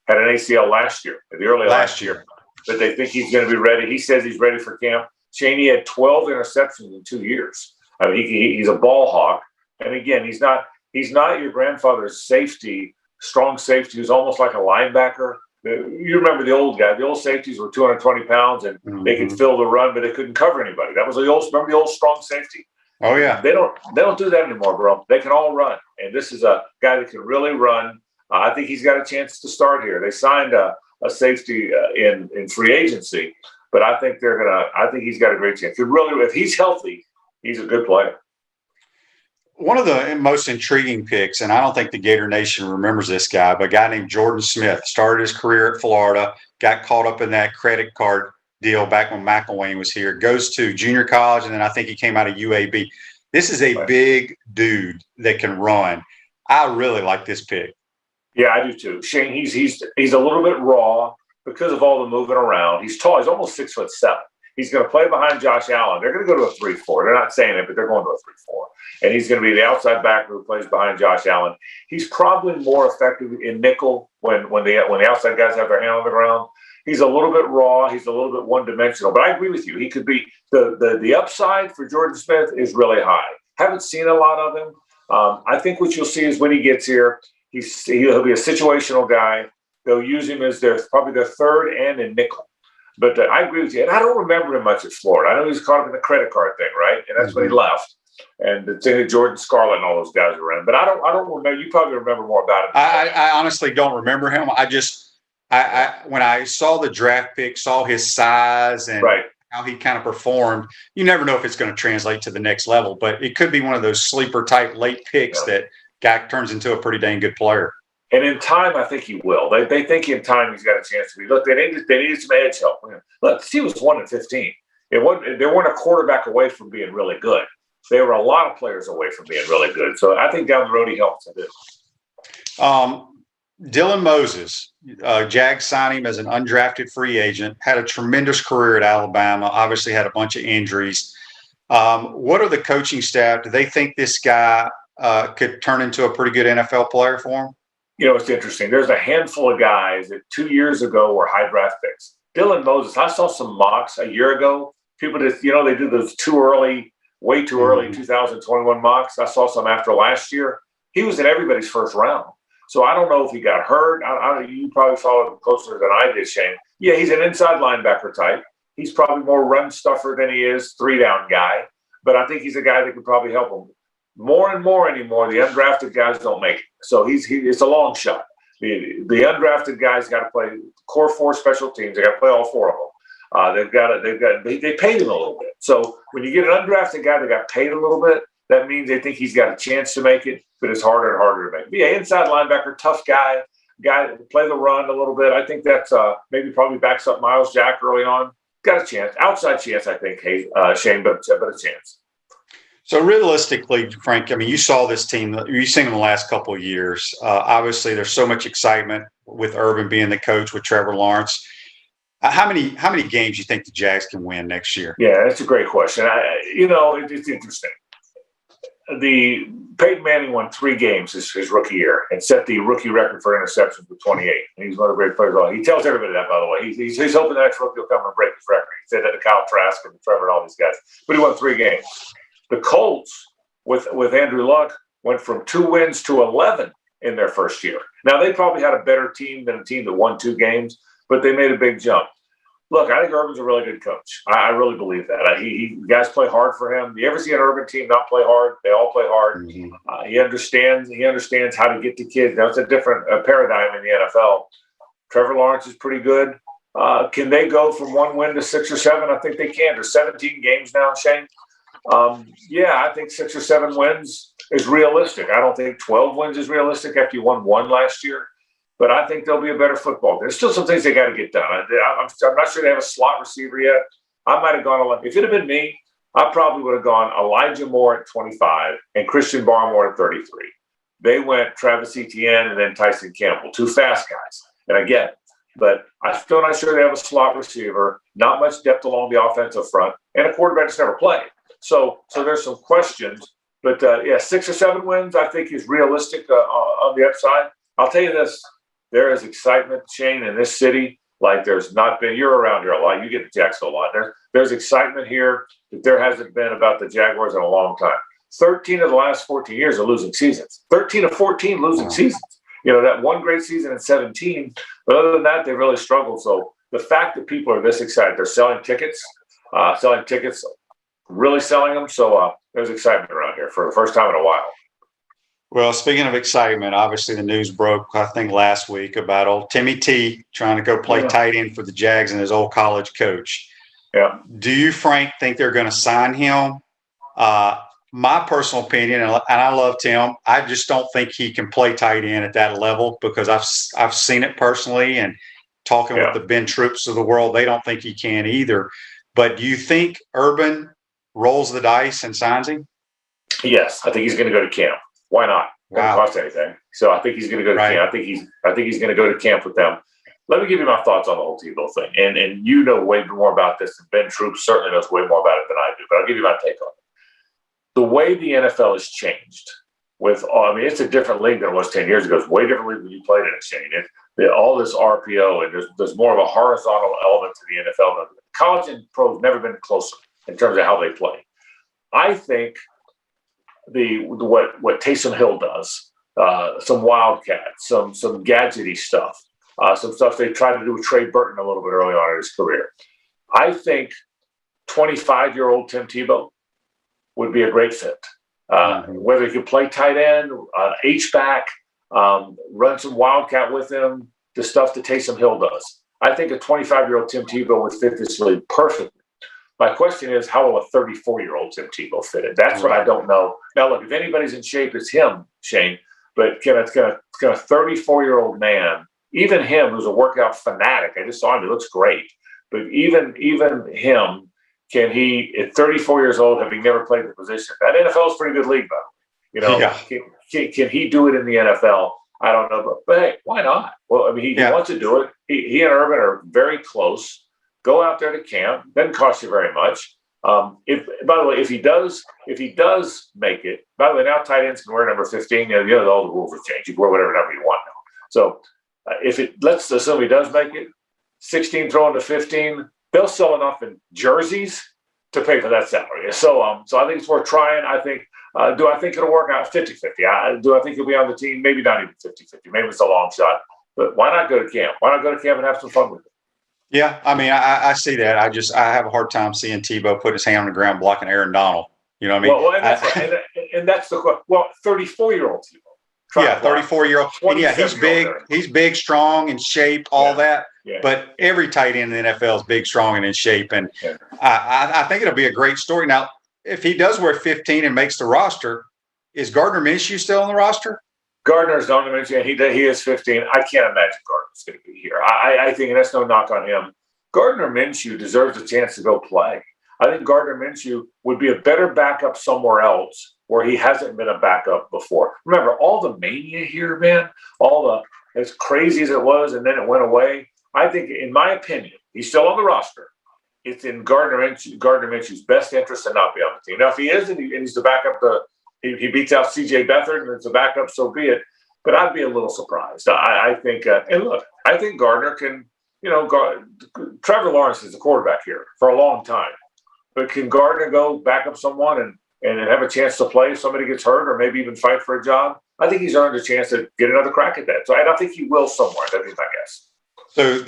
S6: Had an ACL last year, the early last year. But they think he's going to be ready. He says he's ready for camp. Cheney had 12 interceptions in 2 years. I mean, he's a ball hawk. And again, he's not your grandfather's safety, strong safety, who's almost like a linebacker. You remember the old guy. The old safeties were 220 pounds, and they could fill the run, but they couldn't cover anybody. That was the old. Remember the old strong safety?
S2: Oh yeah.
S6: They don't do that anymore, bro. They can all run, and this is a guy that can really run. I think he's got a chance to start here. They signed a safety in free agency, but I think I think he's got a great chance. If he's healthy, he's a good player.
S2: One of the most intriguing picks, and I don't think the Gator Nation remembers this guy, but a guy named Jordan Smith started his career at Florida, got caught up in that credit card deal back when McElwain was here, goes to junior college, and then I think he came out of UAB. This is a big dude that can run. I really like this pick. Yeah, I do too. Shane, he's a little bit raw because of all the moving around. He's tall. He's almost 6'7". He's going to play behind Josh Allen. They're going to go to a 3-4. They're not saying it, but they're going to a 3-4. And he's going to be the outside backer who plays behind Josh Allen. He's probably more effective in nickel when the outside guys have their hand on the ground. He's a little bit raw. He's a little bit one-dimensional. But I agree with you. He could be the upside for Jordan Smith is really high. Haven't seen a lot of him. I think what you'll see is when he gets here, he'll be a situational guy. They'll use him as probably their third and in nickel. But I agree with you. And I don't remember him much at Florida. I know he was caught up in the credit card thing, right? And that's when he left. And the thing that Jordan Scarlett and all those guys were in. But I don't remember. You probably remember more about him. I honestly don't remember him. When I saw the draft pick, saw his size and how he kind of performed, you never know if it's going to translate to the next level. But it could be one of those sleeper type late picks that guy turns into a pretty dang good player. And in time, I think he will. They think in time he's got a chance to be. Look, they needed some edge help. Look, he was 1-15. They weren't a quarterback away from being really good. They were a lot of players away from being really good. So I think down the road he helps. Dylan Moses, Jags signed him as an undrafted free agent, had a tremendous career at Alabama, obviously had a bunch of injuries. What are the coaching staff? Do they think this guy could turn into a pretty good NFL player for him? You know, it's interesting. There's a handful of guys that 2 years ago were high draft picks. Dylan Moses, I saw some mocks a year ago. People just, they do those way too early 2021 mocks. I saw some after last year. He was in everybody's first round. So I don't know if he got hurt. You probably followed him closer than I did, Shane. Yeah, he's an inside linebacker type. He's probably more run stuffer than he is 3-down guy. But I think he's a guy that could probably help him. More and more anymore, the undrafted guys don't make it. So it's a long shot. The undrafted guys got to play core 4 special teams. They got to play all 4 of them. They paid him a little bit. So when you get an undrafted guy that got paid a little bit, that means they think he's got a chance to make it, but it's harder and harder to make. But yeah, inside linebacker, tough guy that play the run a little bit. I think that's probably backs up Miles Jack early on. Got a chance, outside chance, I think. Shane, but a chance. So realistically, Frank, I mean, you saw this team. You've seen them the last couple of years. Obviously, there's so much excitement with Urban being the coach with Trevor Lawrence. How many games do you think the Jags can win next year? Yeah, that's a great question. It's interesting. Peyton Manning won 3 games his rookie year and set the rookie record for interceptions with 28. And he's one of the great players. He tells everybody that, by the way. He's hoping the next rookie will come and break his record. He said that to Kyle Trask and Trevor and all these guys. But he won 3 games. The Colts with Andrew Luck went from 2 wins to 11 in their first year. Now, they probably had a better team than a team that won 2 games, but they made a big jump. Look, I think Urban's a really good coach. I really believe that. Guys play hard for him. You ever see an Urban team not play hard? They all play hard. Mm-hmm. He understands how to get to kids. Now, it's a different paradigm in the NFL. Trevor Lawrence is pretty good. Can they go from 1 win to 6 or 7? I think they can. There's 17 games now, Shane. I think 6 or 7 wins is realistic. I don't think 12 wins is realistic after you won 1 last year. But I think they'll be a better football. There's still some things they got to get done. I'm not sure they have a slot receiver yet. I might have gone 11. If it had been me, I probably would have gone Elijah Moore at 25 and Christian Barmore at 33. They went Travis Etienne and then Tyson Campbell, 2 fast guys. And again, but I'm still not sure they have a slot receiver, not much depth along the offensive front, and a quarterback that's never played. So there's some questions. But 6 or 7 wins, I think, is realistic on the upside. I'll tell you this. There is excitement, Shane, in this city like there's not been. You're around here a lot. You get to Jacksonville a lot. There's excitement here that there hasn't been about the Jaguars in a long time. 13 of the last 14 years are losing seasons. 13 of 14 losing seasons. That one great season in 17,
S6: But other than that, they really struggled. So the fact that people are this excited, they're selling tickets, really selling them. So there's excitement around here for the first time in a while.
S2: Well, speaking of excitement, obviously the news broke, I think, last week about old Timmy T trying to go play tight end for the Jags and his old college coach.
S6: Yeah.
S2: Do you, Frank, think they're going to sign him? My personal opinion, and I love Tim, I just don't think he can play tight end at that level because I've seen it personally, and talking with the Ben Troops of the world, they don't think he can either. But do you think Urban rolls the dice and signs him?
S6: Yes, I think he's going to go to camp. Why not? It won't cost anything. So I think he's going to go to camp. I think he's going to go to camp with them. Let me give you my thoughts on the whole Tebow thing. And you know way more about this than Ben Troops certainly knows way more about it than I do. But I'll give you my take on it. The way the NFL has changed it's a different league than it was 10 years ago. It's way different league when you played in it, Shane. All this RPO, and there's more of a horizontal element to the NFL. College and pro have never been closer in terms of how they play. I think what Taysom Hill does, some wildcats, some gadgety stuff, some stuff they tried to do with Trey Burton a little bit early on in his career. I think 25-year-old Tim Tebow would be a great fit. Whether he could play tight end, H-back, run some wildcat with him, the stuff that Taysom Hill does. I think a 25-year-old Tim Tebow would fit this league perfectly. My question is, how will a 34-year-old Tim Tebow fit it? That's what I don't know. Now, look, if anybody's in shape, it's him, Shane. But can a 34-year-old man, even him, who's a workout fanatic, I just saw him, he looks great. But even him, can he, at 34 years old, having never played the position? That NFL is a pretty good league, by the way. Can he do it in the NFL? I don't know. But hey, why not? Well, I mean, he wants to do it. He and Urban are very close. Go out there to camp. Doesn't cost you very much. By the way, if he does make it, by the way, now tight ends can wear number 15. All the rules have changed. You can wear whatever number you want now. So let's assume he does make it, 16 throwing to 15. They'll sell enough in jerseys to pay for that salary. So I think it's worth trying. I think, do I think it'll work out 50-50? Do I think he'll be on the team? Maybe not even 50-50. Maybe it's a long shot. But why not go to camp? Why not go to camp and have some fun with it?
S2: Yeah, I mean, I see that. I have a hard time seeing Tebow put his hand on the ground blocking Aaron Donald. You know what I mean?
S6: Well, and that's the question. Well, 34-year-old Tebow.
S2: Yeah, 34-year-old. And yeah, he's big. He's big, strong, in shape, all that. Yeah. But every tight end in the NFL is big, strong, and in shape. And I think it'll be a great story. Now, if he does wear 15 and makes the roster, is Gardner Minshew still on the roster?
S6: Gardner's on the Minshew, and he is 15. I can't imagine Gardner's going to be here. I think, and that's no knock on him, Gardner Minshew deserves a chance to go play. I think Gardner Minshew would be a better backup somewhere else where he hasn't been a backup before. Remember, all the mania here, man, as crazy as it was, and then it went away. I think, in my opinion, he's still on the roster. It's in Gardner Minshew's best interest to not be on the team. Now, if he is and he's the backup, he beats out C.J. Beathard and it's a backup, so be it. But I'd be a little surprised. I think, and look, I think Gardner can, Trevor Lawrence is the quarterback here for a long time. But can Gardner go back up someone and have a chance to play if somebody gets hurt or maybe even fight for a job? I think he's earned a chance to get another crack at that. So I think he will somewhere. That'd be my guess.
S2: So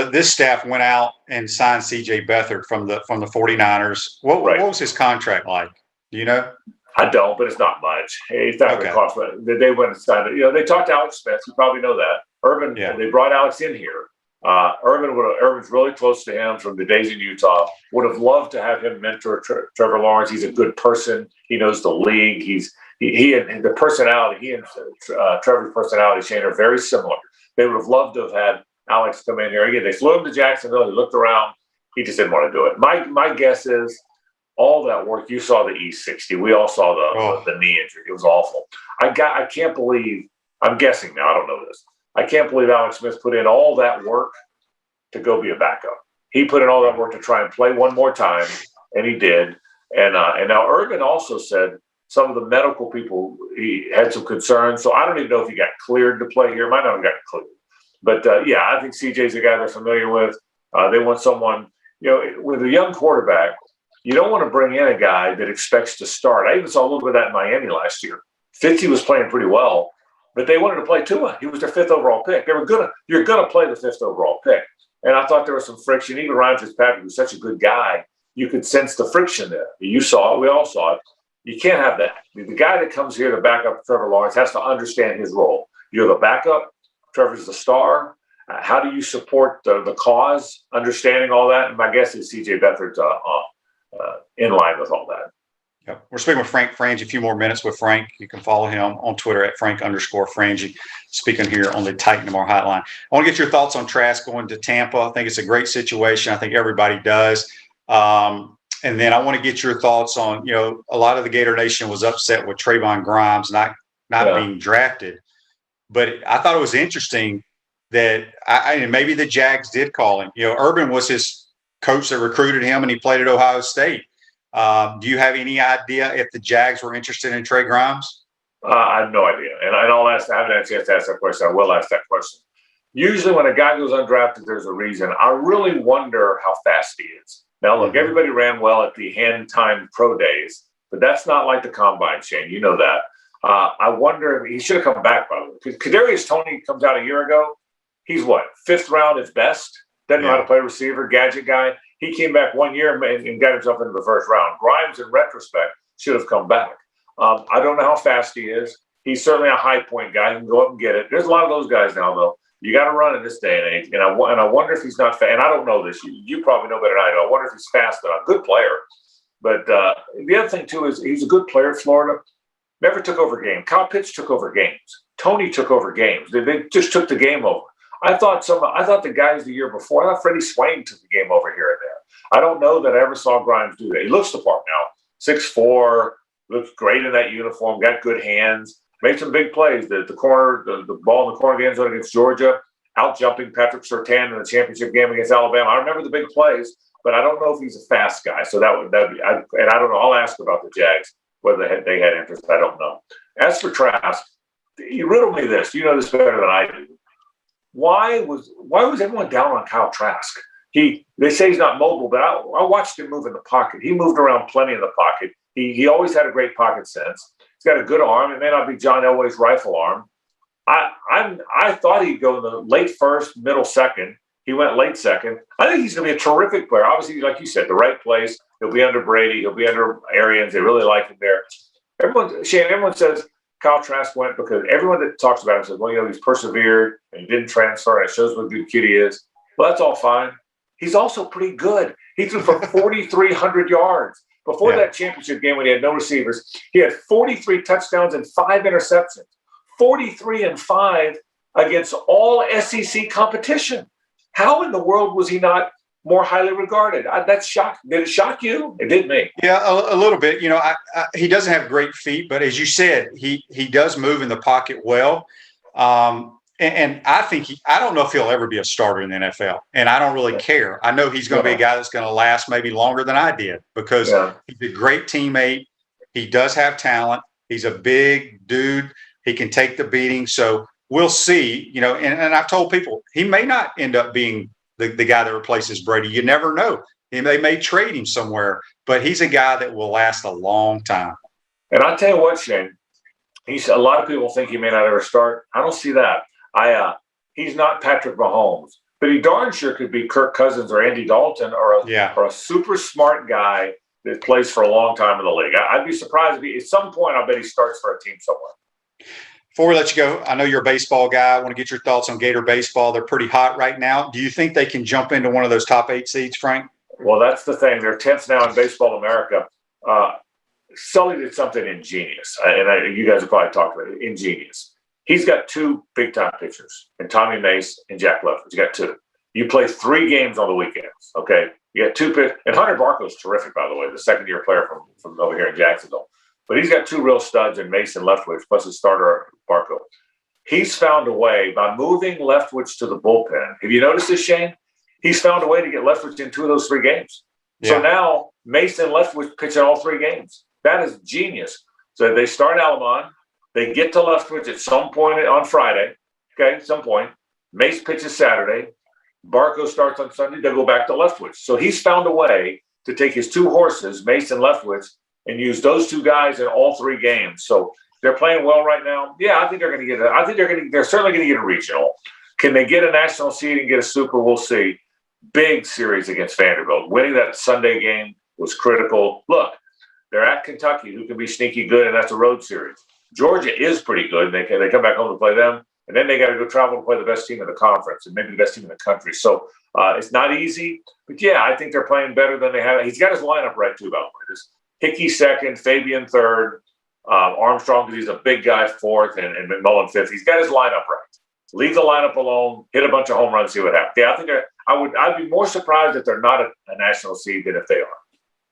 S2: this staff went out and signed C.J. Beathard from the 49ers. What was his contract like? Do you know?
S6: I don't, but it's not much. It's not going to cost much. They went and signed it. They talked to Alex Smith. You probably know that. Urban, they brought Alex in here. Urban's really close to him from the days in Utah. Would have loved to have him mentor Trevor Lawrence. He's a good person. He knows the league. He and the personality. He and Trevor's personality, Shane, are very similar. They would have loved to have had Alex come in here. Again, they flew him to Jacksonville. He looked around. He just didn't want to do it. My guess is all that work. You saw the E60. We all saw the knee injury. It was awful. I can't believe. I'm guessing now. I don't know this. I can't believe Alex Smith put in all that work to go be a backup. He put in all that work to try and play one more time, and he did. And now Urban also said some of the medical people, he had some concerns. So I don't even know if he got cleared to play here. Might not have gotten cleared. But, I think CJ's a guy they're familiar with. They want someone, with a young quarterback, you don't want to bring in a guy that expects to start. I even saw a little bit of that in Miami last year. Fitzy was playing pretty well, but they wanted to play Tua. He was their 5th overall pick. You're gonna play the 5th overall pick. And I thought there was some friction. Even Ryan Fitzpatrick was such a good guy. You could sense the friction there. You saw it. We all saw it. You can't have that. The guy that comes here to back up Trevor Lawrence has to understand his role. You're the backup. Trevor's the star. How do you support the cause? Understanding all that. And my guess is C.J. Beathard's in line with all that.
S2: Yep. We're speaking with Frank Frangie. A few more minutes with Frank. You can follow him on Twitter at Frank_Frangie. Speaking here on the Titan Tomorrow Hotline. I want to get your thoughts on Trask going to Tampa. I think it's a great situation. I think everybody does. And then I want to get your thoughts on, a lot of the Gator Nation was upset with Trayvon Grimes not being drafted. But I thought it was interesting that and maybe the Jags did call him. Urban was his coach that recruited him, and he played at Ohio State. Do you have any idea if the Jags were interested in Trey Grimes?
S6: I have no idea. And I'll ask, I haven't had a chance to ask that question. I will ask that question. Usually when a guy goes undrafted, there's a reason. I really wonder how fast he is. Now, look, everybody ran well at the hand-timed pro days, but that's not like the combine, Shane. You know that. I wonder if he should have come back, by the way. Because Kadarius Toney comes out a year ago. He's what, 5th round at best? Doesn't know how to play receiver, gadget guy. He came back 1 year and got himself into the 1st round. Grimes, in retrospect, should have come back. I don't know how fast he is. He's certainly a high point guy. He can go up and get it. There's a lot of those guys now, though. You got to run in this day and age. And I wonder if he's not fast. And I don't know this. You probably know better than I do. I wonder if he's fast enough. Good player. But the other thing, too, is he's a good player at Florida. Never took over a game. Kyle Pitts took over games. Tony took over games. They just took the game over. I thought the guys the year before, I thought Freddie Swain took the game over here and there. I don't know that I ever saw Grimes do that. He looks the part now. 6'4", looks great in that uniform, got good hands. Made some big plays. The ball in the corner of the end zone against Georgia, out jumping Patrick Surtain in the championship game against Alabama. I remember the big plays, but I don't know if he's a fast guy. So that would be. And I don't know. I'll ask about the Jags whether they had interest. I don't know. As for Trask, you riddle me this. You know this better than I do. Why was everyone down on Kyle Trask? They say he's not mobile, but I watched him move in the pocket. He moved around plenty in the pocket. He always had a great pocket sense. He's got a good arm. It may not be John Elway's rifle arm. I thought he'd go in the late 1st, middle 2nd. He went late 2nd. I think he's going to be a terrific player. Obviously, like you said, the right place. He'll be under Brady. He'll be under Arians. They really like him there. Everyone says Kyle Trask went because everyone that talks about him says, well, he's persevered and he didn't transfer. And it shows what a good kid he is. Well, that's all fine. He's also pretty good. He threw for 4,300 yards. Before that championship game when he had no receivers, he had 43 touchdowns and 5 interceptions. 43 and 5 against all SEC competition. How in the world was he not more highly regarded? That shocked. Did it shock you? It did me.
S2: Yeah, a little bit. He doesn't have great feet, but as you said, he does move in the pocket well. And I think I don't know if he'll ever be a starter in the NFL, and I don't really care. I know he's going to be a guy that's going to last maybe longer than I did because he's a great teammate. He does have talent. He's a big dude. He can take the beating. So we'll see, and I've told people he may not end up being the guy that replaces Brady. You never know. They may trade him somewhere, but he's a guy that will last a long time.
S6: And I'll tell you what, Shane, a lot of people think he may not ever start. I don't see that. He's not Patrick Mahomes, but he darn sure could be Kirk Cousins or Andy Dalton or a super smart guy that plays for a long time in the league. I'd be surprised if at some point, I bet he starts for a team somewhere.
S2: Before we let you go, I know you're a baseball guy. I want to get your thoughts on Gator baseball. They're pretty hot right now. Do you think they can jump into one of those top 8 seeds, Frank?
S6: Well, that's the thing. They're 10th now in Baseball America. Sully did something ingenious, and you guys have probably talked about it. Ingenious. He's got 2 big-time pitchers, and Tommy Mace and Jack Leftwich. You got 2. You play 3 games on the weekends, okay? You got 2 pitchers. And Hunter Barco's terrific, by the way, the second-year player from over here in Jacksonville. But he's got 2 real studs in Mace and Leftwich, plus his starter, Barco. He's found a way, by moving Leftwich to the bullpen. Have you noticed this, Shane? He's found a way to get Leftwich in 2 of those 3 games. Yeah. So now Mace and Leftwich pitch in all 3 games. That is genius. So they start Alamon. They get to Leftwich at some point on Friday, okay, some point. Mace pitches Saturday. Barco starts on Sunday. They'll go back to Leftwich. So he's found a way to take his 2 horses, Mace and Leftwich, and use those 2 guys in all 3 games. So They're playing well right now. Yeah, I think they're going to get they're certainly going to get a regional. Can they get a national seed and get a super? We'll see. Big series against Vanderbilt. Winning that Sunday game was critical. Look, they're at Kentucky, who can be sneaky good, and that's a road series. Georgia is pretty good. They come back home to play them, and then they got to go travel to play the best team in the conference and maybe the best team in the country. So it's not easy, but yeah, I think they're playing better than they have. He's got his lineup right too, by the way. This Hickey second, Fabian third, Armstrong because he's a big guy fourth, and McMullen fifth. He's got his lineup right. Leave the lineup alone, hit a bunch of home runs, see what happens. Yeah, I think I'd be more surprised if they're not a national seed than if they are.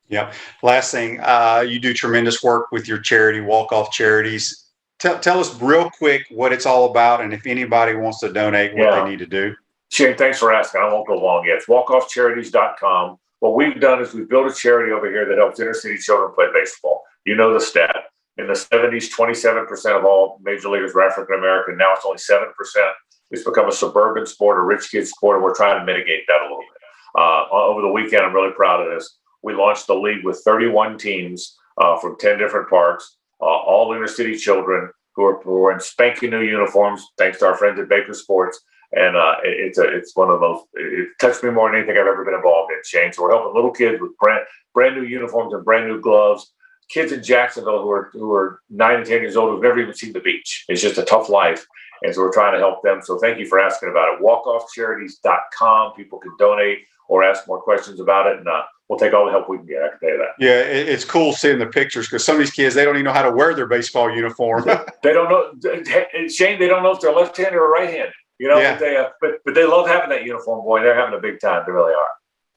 S2: Yeah. Last thing, you do tremendous work with your charity, Walk-Off Charities. Tell us real quick what it's all about, and if anybody wants to donate, what they need to do.
S6: Shane, thanks for asking. I won't go long yet. It's walkoffcharities.com. What we've done is we've built a charity over here that helps inner city children play baseball. You know the stat. In the 70s, 27% of all major leaguers were African American. Now it's only 7%. It's become a suburban sport, a rich kid sport, and we're trying to mitigate that a little bit. Over the weekend, I'm really proud of this. We launched the league with 31 teams from 10 different parks, all inner city children who are in spanking new uniforms, thanks to our friends at Baker Sports. And it's one of the most, it touched me more than anything I've ever been involved in, Shane. So we're helping little kids with brand new uniforms and brand new gloves. Kids in Jacksonville who are 9 and 10 years old who've never even seen the beach. It's just a tough life. And so we're trying to help them. So thank you for asking about it. Walkoffcharities.com. People can donate or ask more questions about it. And we'll take all the help we can get. I can tell you that.
S2: Yeah, it's cool seeing the pictures because some of these kids, they don't even know how to wear their baseball uniform.
S6: They don't know. Shane, they don't know if they're left-handed or right-handed. But they love having that uniform, boy. They're having a big time. They really are.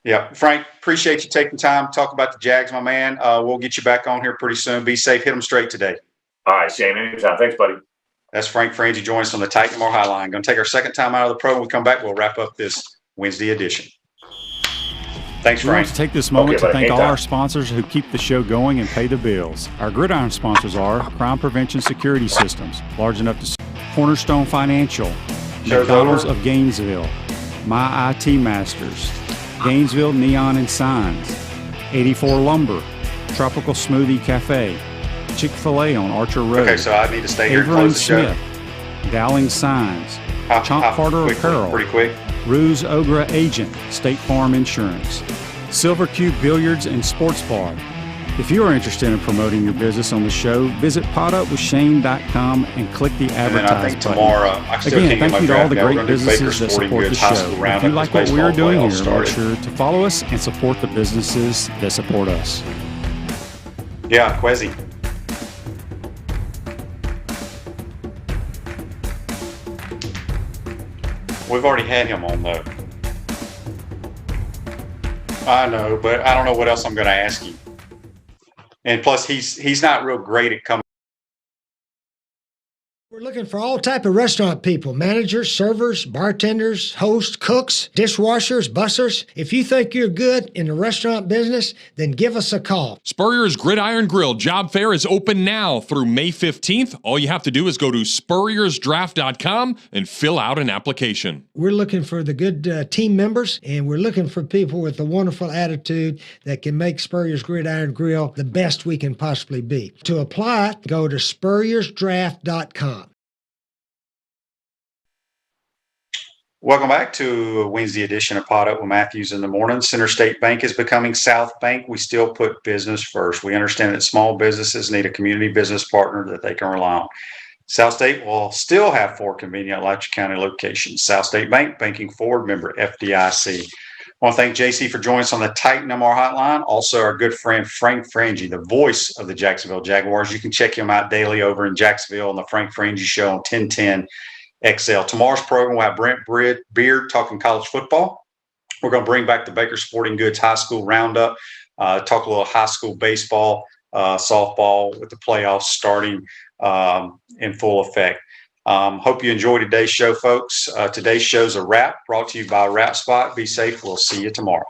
S2: Yeah. Frank, appreciate you taking time to talk about the Jags, my man. We'll get you back on here pretty soon. Be safe. Hit them straight today.
S6: All right, Shane. Anytime. Thanks, buddy.
S2: That's Frank Frangie joining us on the Titan More Highline. Going to take our second time out of the program. When we come back, we'll wrap up this Wednesday edition. Thanks, Frank.
S5: We want to take this moment to thank all our sponsors who keep the show going and pay the bills. Our gridiron sponsors are Crime Prevention Security Systems, large enough to Cornerstone Financial, McDonald's of Gainesville, My IT Masters, Gainesville Neon and Signs, 84 Lumber, Tropical Smoothie Cafe, Chick-fil-A on Archer Road.
S2: Okay, so I need to stay here and close the show.
S5: Dowling Signs, Chomp Carter Apparel,
S2: pretty quick.
S5: Ruse Ogra Agent, State Farm Insurance, Silver Cube Billiards and Sports Bar. If you are interested in promoting your business on the show, visit potupwithshane.com and click the advertise
S2: I think
S5: button.
S2: Tomorrow,
S5: Again, thank you to all the great businesses that support the show. If you like what we are doing here, make sure to follow us and support the businesses that support us.
S2: Yeah, Quezzy. We've already had him on, though. I know, but I don't know what else I'm going to ask him. And plus, he's not real great at coming.
S4: We're looking for all type of restaurant people, managers, servers, bartenders, hosts, cooks, dishwashers, bussers. If you think you're good in the restaurant business, then give us a call.
S7: Spurrier's Gridiron Grill job fair is open now through May 15th. All you have to do is go to spurriersdraft.com and fill out an application.
S4: We're looking for the good team members, and we're looking for people with a wonderful attitude that can make Spurrier's Gridiron Grill the best we can possibly be. To apply, go to spurriersdraft.com.
S2: Welcome back to a Wednesday edition of Pot Up with Matthews in the Morning. Center State Bank is becoming South Bank. We still put business first. We understand that small businesses need a community business partner that they can rely on. South State will still have 4 convenient Alachua County locations. South State Bank, banking forward, member FDIC. I want to thank JC for joining us on the Titan MR hotline. Also, our good friend Frank Frangie, the voice of the Jacksonville Jaguars. You can check him out daily over in Jacksonville on the Frank Frangie Show on 1010 XL. Tomorrow's program, we'll have Brent Beard talking college football. We're going to bring back the Baker Sporting Goods High School Roundup, talk a little high school baseball, softball with the playoffs starting in full effect. Hope you enjoyed today's show, folks. Today's show's a wrap, brought to you by Wrap Spot. Be safe. We'll see you tomorrow.